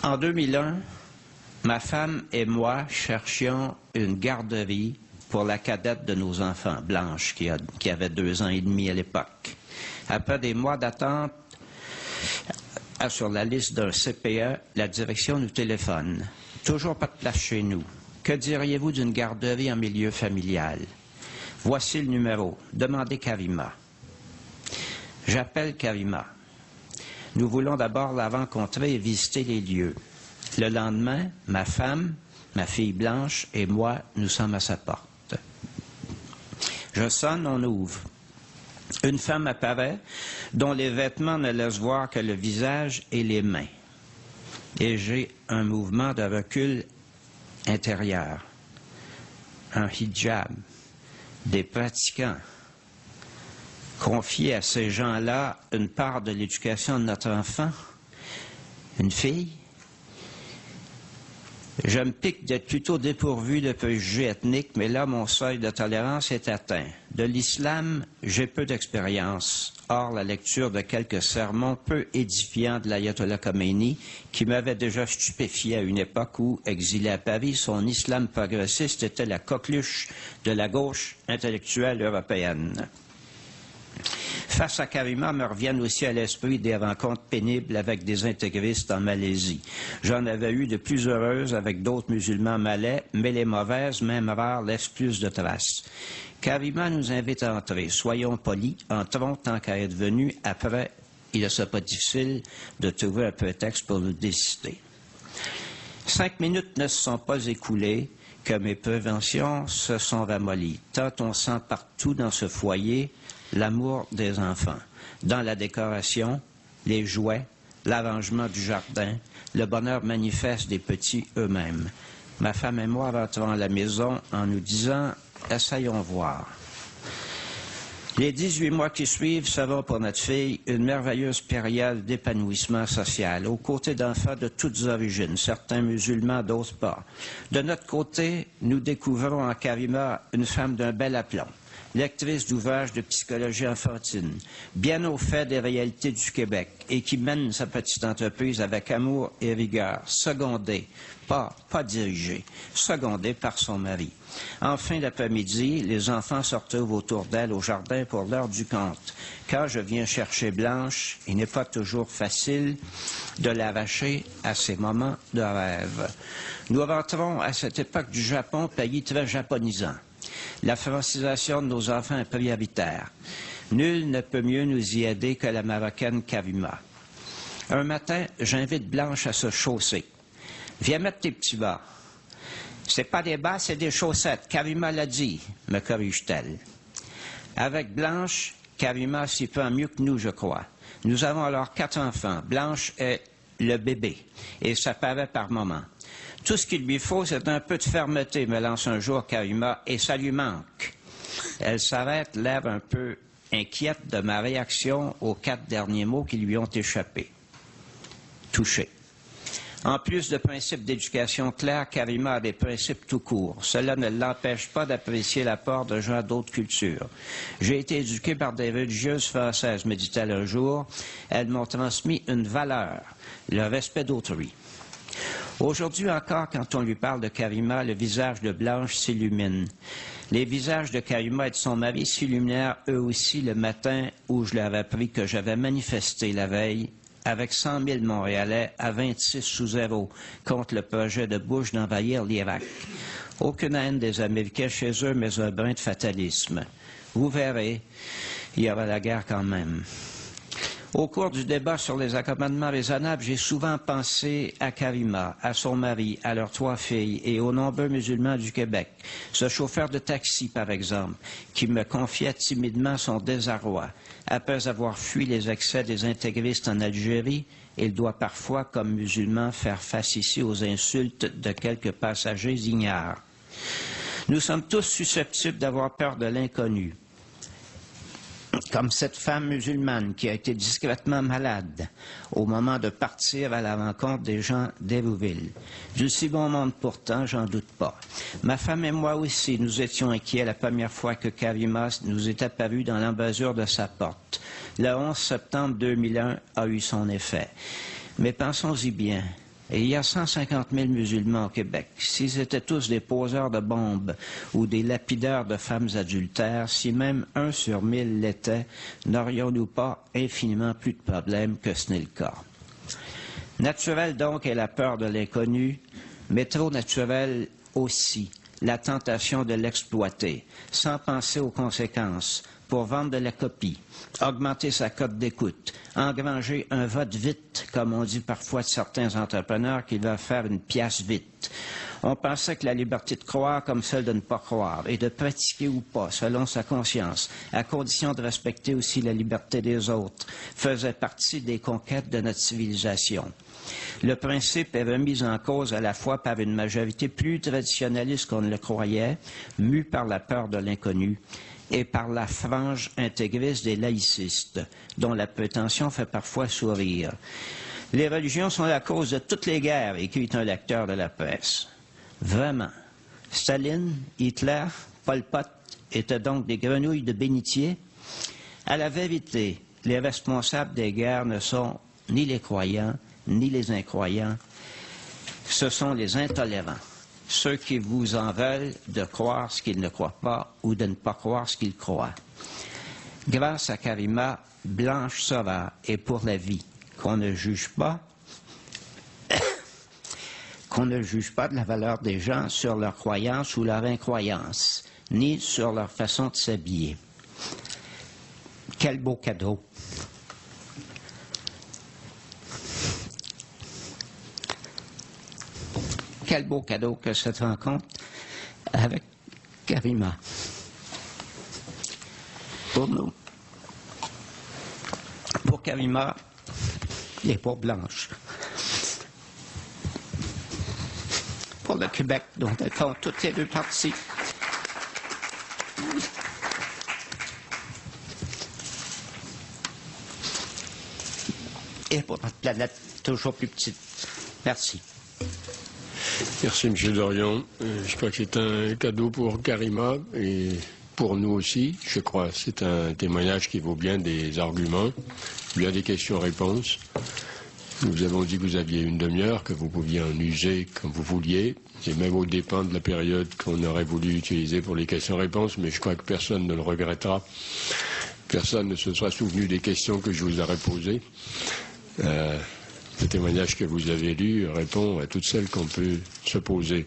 En 2001, ma femme et moi cherchions une garderie pour la cadette de nos enfants, Blanche, qui avait 2 ans et demi à l'époque. Après des mois d'attente sur la liste d'un CPE, la direction nous téléphone. Toujours pas de place chez nous. Que diriez-vous d'une garderie en milieu familial? Voici le numéro. Demandez Karima. J'appelle Karima. Nous voulons d'abord la rencontrer et visiter les lieux. Le lendemain, ma femme, ma fille Blanche et moi, nous sommes à sa porte. Je sonne, on ouvre. Une femme apparaît, dont les vêtements ne laissent voir que le visage et les mains. Et j'ai un mouvement de recul intérieur, un hijab, des pratiquants. Confier à ces gens-là une part de l'éducation de notre enfant, une fille. Je me pique d'être plutôt dépourvu de préjugés ethniques, mais là, mon seuil de tolérance est atteint. De l'islam, j'ai peu d'expérience. Or, la lecture de quelques sermons peu édifiants de l'ayatollah Khomeini, qui m'avait déjà stupéfié à une époque où, exilé à Paris, son islam progressiste était la coqueluche de la gauche intellectuelle européenne. Face à Karima, me reviennent aussi à l'esprit des rencontres pénibles avec des intégristes en Malaisie. J'en avais eu de plus heureuses avec d'autres musulmans malais, mais les mauvaises, même rares, laissent plus de traces. Karima nous invite à entrer. Soyons polis, entrons tant qu'à être venus. Après, il ne sera pas difficile de trouver un prétexte pour nous décider. 5 minutes ne se sont pas écoulées que mes préventions se sont ramollies. Tant on sent partout dans ce foyer l'amour des enfants, dans la décoration, les jouets, l'arrangement du jardin, le bonheur manifeste des petits eux-mêmes. Ma femme et moi rentrons à la maison en nous disant « essayons voir ». Les 18 mois qui suivent seront pour notre fille une merveilleuse période d'épanouissement social, aux côtés d'enfants de toutes origines, certains musulmans, d'autres pas. De notre côté, nous découvrons en Karima une femme d'un bel aplomb, lectrice d'ouvrages de psychologie enfantine, bien au fait des réalités du Québec et qui mène sa petite entreprise avec amour et rigueur, secondée, pas dirigée, secondée par son mari. En fin d'après-midi, les enfants se retrouvent autour d'elle au jardin pour l'heure du conte. Quand je viens chercher Blanche, il n'est pas toujours facile de l'arracher à ces moments de rêve. Nous rentrons à cette époque du Japon, pays très japonisant. La francisation de nos enfants est prioritaire. Nul ne peut mieux nous y aider que la Marocaine Karima. Un matin, j'invite Blanche à se chausser. « Viens mettre tes petits bas. »« C'est pas des bas, c'est des chaussettes. Karima l'a dit, » me corrige-t-elle. Avec Blanche, Karima s'y prend mieux que nous, je crois. Nous avons alors 4 enfants. Blanche est le bébé, et ça paraît par moments. Tout ce qu'il lui faut, c'est un peu de fermeté, me lance un jour Karima, et ça lui manque. Elle s'arrête, l'air un peu inquiète de ma réaction aux 4 derniers mots qui lui ont échappé. Touché. En plus de principes d'éducation clairs, Karima a des principes tout court. Cela ne l'empêche pas d'apprécier l'apport de gens d'autres cultures. J'ai été éduqué par des religieuses françaises, me dit-elle un jour. Elles m'ont transmis une valeur, le respect d'autrui. Aujourd'hui encore, quand on lui parle de Karima, le visage de Blanche s'illumine. Les visages de Karima et de son mari s'illuminèrent eux aussi le matin où je leur ai appris que j'avais manifesté la veille avec 100 000 Montréalais à 26-0 contre le projet de Bush d'envahir l'Irak. Aucune haine des Américains chez eux, mais un brin de fatalisme. Vous verrez, il y aura la guerre quand même. Au cours du débat sur les accommodements raisonnables, j'ai souvent pensé à Karima, à son mari, à leurs 3 filles et aux nombreux musulmans du Québec. Ce chauffeur de taxi, par exemple, qui me confiait timidement son désarroi. Après avoir fui les excès des intégristes en Algérie, il doit parfois, comme musulman, faire face ici aux insultes de quelques passagers ignares. Nous sommes tous susceptibles d'avoir peur de l'inconnu. Comme cette femme musulmane qui a été discrètement malade au moment de partir à la rencontre des gens d'Hérouville. Du si bon monde pourtant, j'en doute pas. Ma femme et moi aussi, nous étions inquiets la première fois que Karima nous est apparue dans l'embrasure de sa porte. Le 11 septembre 2001 a eu son effet. Mais pensons-y bien, Et il y a 150 000 musulmans au Québec. S'ils étaient tous des poseurs de bombes ou des lapideurs de femmes adultères, si même 1 sur 1000 l'était, n'aurions-nous pas infiniment plus de problèmes que ce n'est le cas? Naturel donc est la peur de l'inconnu, mais trop naturel aussi la tentation de l'exploiter, sans penser aux conséquences, pour vendre de la copie, augmenter sa cote d'écoute, engranger un vote vite, comme on dit parfois de certains entrepreneurs qui veulent faire une pièce vite. On pensait que la liberté de croire comme celle de ne pas croire et de pratiquer ou pas, selon sa conscience, à condition de respecter aussi la liberté des autres, faisait partie des conquêtes de notre civilisation. Le principe est remis en cause à la fois par une majorité plus traditionnaliste qu'on ne le croyait, mue par la peur de l'inconnu, et par la frange intégriste des laïcistes, dont la prétention fait parfois sourire. Les religions sont la cause de toutes les guerres, écrit un lecteur de la presse. Vraiment. Staline, Hitler, Pol Pot étaient donc des grenouilles de bénitier? À la vérité, les responsables des guerres ne sont ni les croyants, ni les incroyants. Ce sont les intolérants. Ceux qui vous en veulent de croire ce qu'ils ne croient pas ou de ne pas croire ce qu'ils croient. Grâce à Karima, Blanche Sora est pour la vie, qu'on ne juge pas de la valeur des gens sur leur croyance ou leur incroyance, ni sur leur façon de s'habiller. Quel beau cadeau! Quel beau cadeau que cette rencontre avec Karima. Pour nous. Pour Karima et pour Blanche. Pour le Québec, dont elles font toutes les deux parties. Et pour notre planète toujours plus petite. Merci. Merci, M. Dorion. Je crois que c'est un cadeau pour Karima et pour nous aussi. Je crois que c'est un témoignage qui vaut bien des arguments, bien des questions-réponses. Nous vous avons dit que vous aviez une demi-heure, que vous pouviez en user comme vous vouliez, et même au dépend de la période qu'on aurait voulu utiliser pour les questions-réponses, mais je crois que personne ne le regrettera. Personne ne se sera souvenu des questions que je vous aurais posées. Le témoignage que vous avez lu répond à toutes celles qu'on peut se poser.